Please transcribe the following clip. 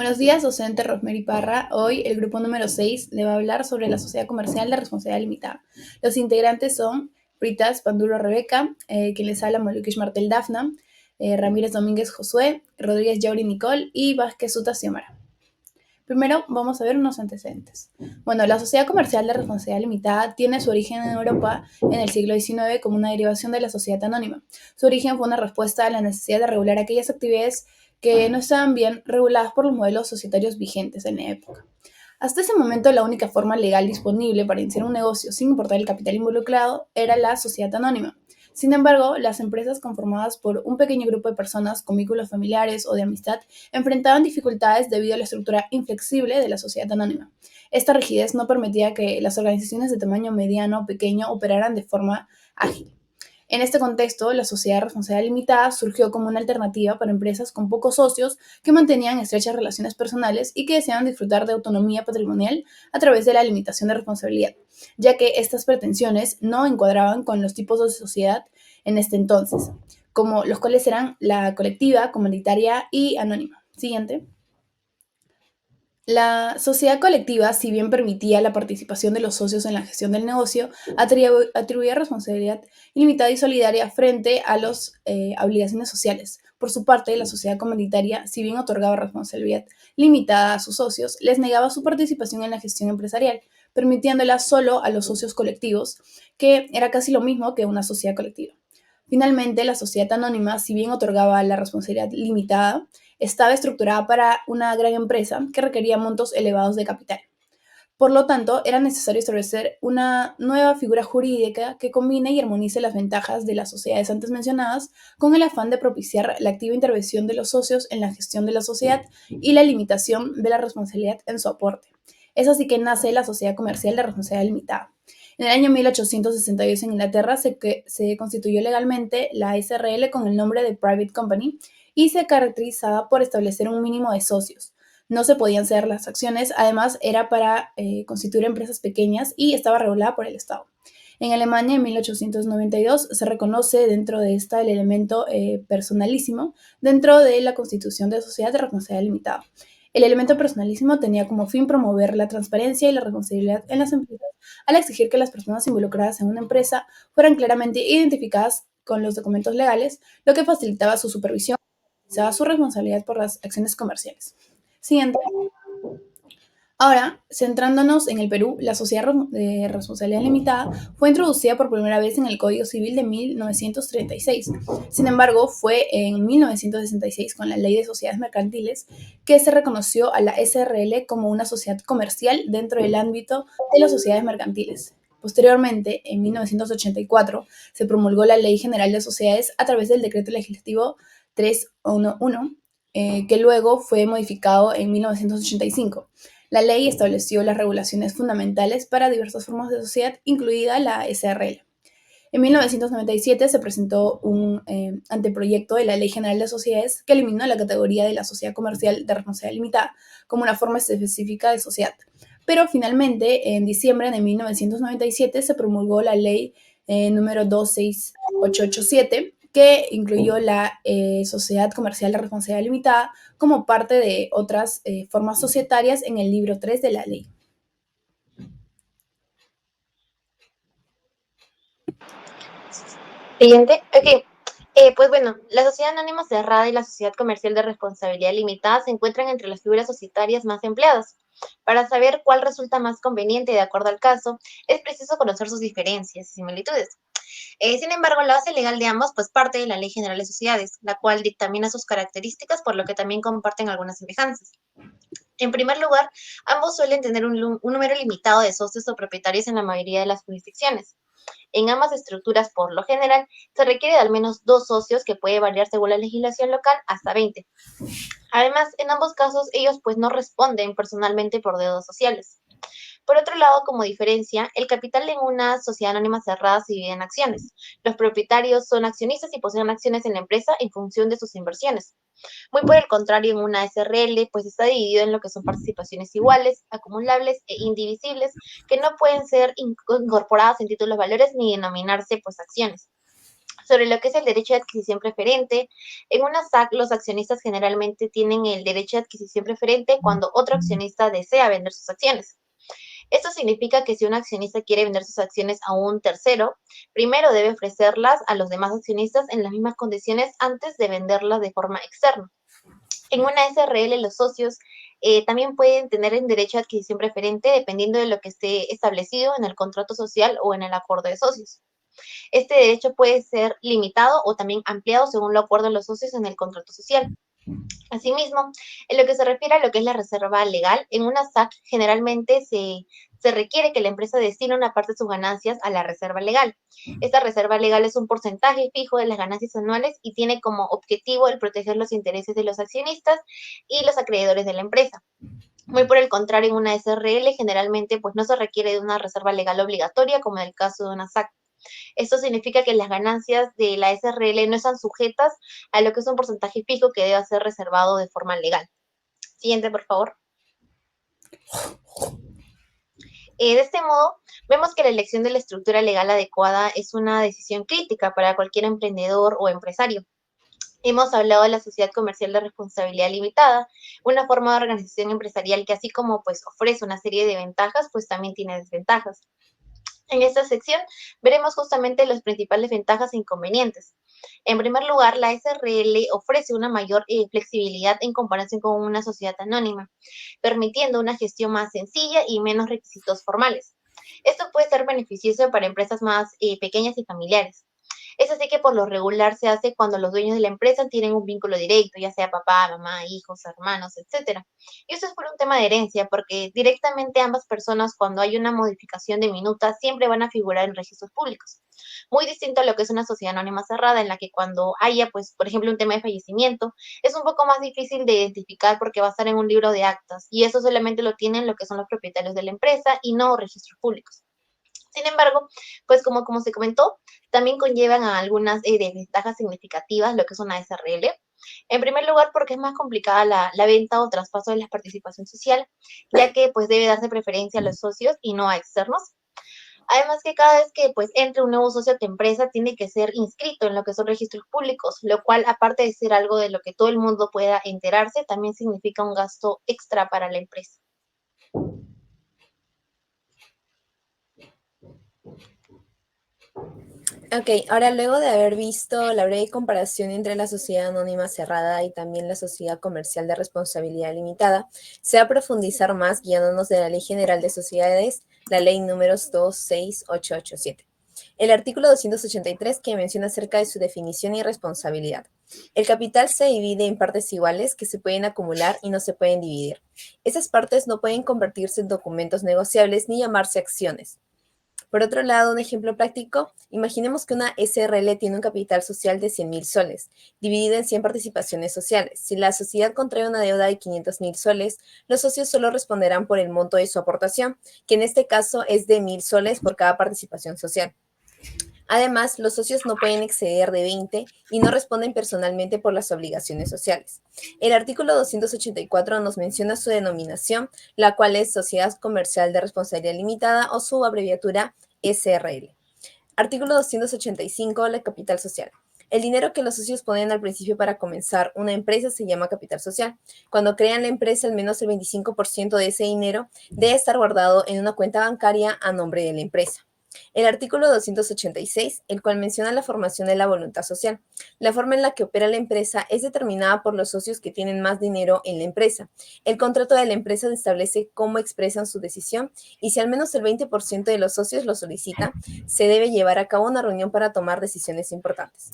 Buenos días, docente Rosemary Parra. Hoy el grupo número 6 le va a hablar sobre la sociedad comercial de responsabilidad limitada. Los integrantes son Britas Panduro Rebeca, quien les habla Molukish Martel Dafna, Ramírez Domínguez Josué, Rodríguez Yauri Nicole y Vázquez Suta Xiomara. Primero vamos a ver unos antecedentes. Bueno, la sociedad comercial de responsabilidad limitada tiene su origen en Europa en el siglo XIX como una derivación de la sociedad anónima. Su origen fue una respuesta a la necesidad de regular aquellas actividades que no estaban bien reguladas por los modelos societarios vigentes en la época. Hasta ese momento, la única forma legal disponible para iniciar un negocio sin importar el capital involucrado era la sociedad anónima. Sin embargo, las empresas conformadas por un pequeño grupo de personas con vínculos familiares o de amistad enfrentaban dificultades debido a la estructura inflexible de la sociedad anónima. Esta rigidez no permitía que las organizaciones de tamaño mediano o pequeño operaran de forma ágil. En este contexto, la sociedad de responsabilidad limitada surgió como una alternativa para empresas con pocos socios que mantenían estrechas relaciones personales y que deseaban disfrutar de autonomía patrimonial a través de la limitación de responsabilidad, ya que estas pretensiones no encuadraban con los tipos de sociedad en este entonces, como los cuales eran la colectiva, comunitaria y anónima. Siguiente. La sociedad colectiva, si bien permitía la participación de los socios en la gestión del negocio, atribuía responsabilidad ilimitada y solidaria frente a las obligaciones sociales. Por su parte, la sociedad comunitaria, si bien otorgaba responsabilidad limitada a sus socios, les negaba su participación en la gestión empresarial, permitiéndola solo a los socios colectivos, que era casi lo mismo que una sociedad colectiva. Finalmente, la sociedad anónima, si bien otorgaba la responsabilidad limitada, estaba estructurada para una gran empresa que requería montos elevados de capital. Por lo tanto, era necesario establecer una nueva figura jurídica que combine y armonice las ventajas de las sociedades antes mencionadas con el afán de propiciar la activa intervención de los socios en la gestión de la sociedad y la limitación de la responsabilidad en su aporte. Es así que nace la sociedad comercial de responsabilidad limitada. En el año 1862 en Inglaterra se constituyó legalmente la SRL con el nombre de Private Company y se caracterizaba por establecer un mínimo de socios. No se podían ceder las acciones, además era para constituir empresas pequeñas y estaba regulada por el Estado. En Alemania, en 1892, se reconoce dentro de esta el elemento personalísimo dentro de la constitución de sociedad de responsabilidad limitada. El elemento personalísimo tenía como fin promover la transparencia y la responsabilidad en las empresas al exigir que las personas involucradas en una empresa fueran claramente identificadas con los documentos legales, lo que facilitaba su supervisión y su responsabilidad por las acciones comerciales. Siguiente. Ahora, centrándonos en el Perú, la sociedad de responsabilidad limitada fue introducida por primera vez en el Código Civil de 1936. Sin embargo, fue en 1966, con la Ley de Sociedades Mercantiles, que se reconoció a la SRL como una sociedad comercial dentro del ámbito de las sociedades mercantiles. Posteriormente, en 1984, se promulgó la Ley General de Sociedades a través del Decreto Legislativo 311, que luego fue modificado en 1985. La ley estableció las regulaciones fundamentales para diversas formas de sociedad, incluida la SRL. En 1997 se presentó un anteproyecto de la Ley General de Sociedades que eliminó la categoría de la sociedad comercial de responsabilidad limitada como una forma específica de sociedad. Pero finalmente, en diciembre de 1997 se promulgó la Ley número 26887 que incluyó la sociedad comercial de responsabilidad limitada como parte de otras formas societarias en el libro 3 de la ley. Siguiente. Ok. Pues bueno, la sociedad anónima cerrada y la sociedad comercial de responsabilidad limitada se encuentran entre las figuras societarias más empleadas. Para saber cuál resulta más conveniente de acuerdo al caso, es preciso conocer sus diferencias y similitudes. Sin embargo, la base legal de ambos pues parte de la Ley General de Sociedades, la cual dictamina sus características, por lo que también comparten algunas semejanzas. En primer lugar, ambos suelen tener un número limitado de socios o propietarios en la mayoría de las jurisdicciones. En ambas estructuras, por lo general, se requiere de al menos dos socios, que puede variar según la legislación local hasta 20. Además, en ambos casos, ellos pues no responden personalmente por deudas sociales. Por otro lado, como diferencia, el capital en una sociedad anónima cerrada se divide en acciones. Los propietarios son accionistas y poseen acciones en la empresa en función de sus inversiones. Muy por el contrario, en una SRL, pues está dividido en lo que son participaciones iguales, acumulables e indivisibles, que no pueden ser incorporadas en títulos valores ni denominarse pues acciones. Sobre lo que es el derecho de adquisición preferente, en una SAC los accionistas generalmente tienen el derecho de adquisición preferente cuando otro accionista desea vender sus acciones. Esto significa que si un accionista quiere vender sus acciones a un tercero, primero debe ofrecerlas a los demás accionistas en las mismas condiciones antes de venderlas de forma externa. En una SRL los socios también pueden tener el derecho de adquisición preferente dependiendo de lo que esté establecido en el contrato social o en el acuerdo de socios. Este derecho puede ser limitado o también ampliado según lo acuerdo de los socios en el contrato social. Asimismo, en lo que se refiere a lo que es la reserva legal, en una SAC generalmente se requiere que la empresa destine una parte de sus ganancias a la reserva legal. Esta reserva legal es un porcentaje fijo de las ganancias anuales y tiene como objetivo el proteger los intereses de los accionistas y los acreedores de la empresa. Muy por el contrario, en una SRL generalmente pues no se requiere de una reserva legal obligatoria como en el caso de una SAC. Esto significa que las ganancias de la SRL no están sujetas a lo que es un porcentaje fijo que deba ser reservado de forma legal. Siguiente, por favor. De este modo, vemos que la elección de la estructura legal adecuada es una decisión crítica para cualquier emprendedor o empresario. Hemos hablado de la sociedad comercial de responsabilidad limitada, una forma de organización empresarial que así como pues ofrece una serie de ventajas, pues también tiene desventajas. En esta sección veremos justamente las principales ventajas e inconvenientes. En primer lugar, la SRL ofrece una mayor flexibilidad en comparación con una sociedad anónima, permitiendo una gestión más sencilla y menos requisitos formales. Esto puede ser beneficioso para empresas más pequeñas y familiares. Es así que por lo regular se hace cuando los dueños de la empresa tienen un vínculo directo, ya sea papá, mamá, hijos, hermanos, etcétera. Y eso es por un tema de herencia, porque directamente ambas personas, cuando hay una modificación de minuta, siempre van a figurar en registros públicos. Muy distinto a lo que es una sociedad anónima cerrada, en la que cuando haya, pues, por ejemplo, un tema de fallecimiento, es un poco más difícil de identificar porque va a estar en un libro de actas, y eso solamente lo tienen lo que son los propietarios de la empresa y no registros públicos. Sin embargo, pues como se comentó, también conllevan a algunas desventajas significativas lo que es una SRL. En primer lugar, porque es más complicada la venta o traspaso de la participación social, ya que pues debe darse preferencia a los socios y no a externos. Además que cada vez que pues entre un nuevo socio a tu empresa tiene que ser inscrito en lo que son registros públicos, lo cual aparte de ser algo de lo que todo el mundo pueda enterarse, también significa un gasto extra para la empresa. Ok, ahora luego de haber visto la breve comparación entre la sociedad anónima cerrada y también la sociedad comercial de responsabilidad limitada, se va a profundizar más guiándonos de la Ley General de Sociedades, la Ley números 26887. El artículo 283 que menciona acerca de su definición y responsabilidad. El capital se divide en partes iguales que se pueden acumular y no se pueden dividir. Esas partes no pueden convertirse en documentos negociables ni llamarse acciones. Por otro lado, un ejemplo práctico, imaginemos que una SRL tiene un capital social de 100.000 soles, dividido en 100 participaciones sociales. Si la sociedad contrae una deuda de 500.000 soles, los socios solo responderán por el monto de su aportación, que en este caso es de 1.000 soles por cada participación social. Además, los socios no pueden exceder de 20 y no responden personalmente por las obligaciones sociales. El artículo 284 nos menciona su denominación, la cual es Sociedad Comercial de Responsabilidad Limitada o su abreviatura SRL. Artículo 285, la capital social. El dinero que los socios ponen al principio para comenzar una empresa se llama capital social. Cuando crean la empresa, al menos el 25% de ese dinero debe estar guardado en una cuenta bancaria a nombre de la empresa. El artículo 286, el cual menciona la formación de la voluntad social. La forma en la que opera la empresa es determinada por los socios que tienen más dinero en la empresa. El contrato de la empresa establece cómo expresan su decisión y si al menos el 20% de los socios lo solicita, se debe llevar a cabo una reunión para tomar decisiones importantes.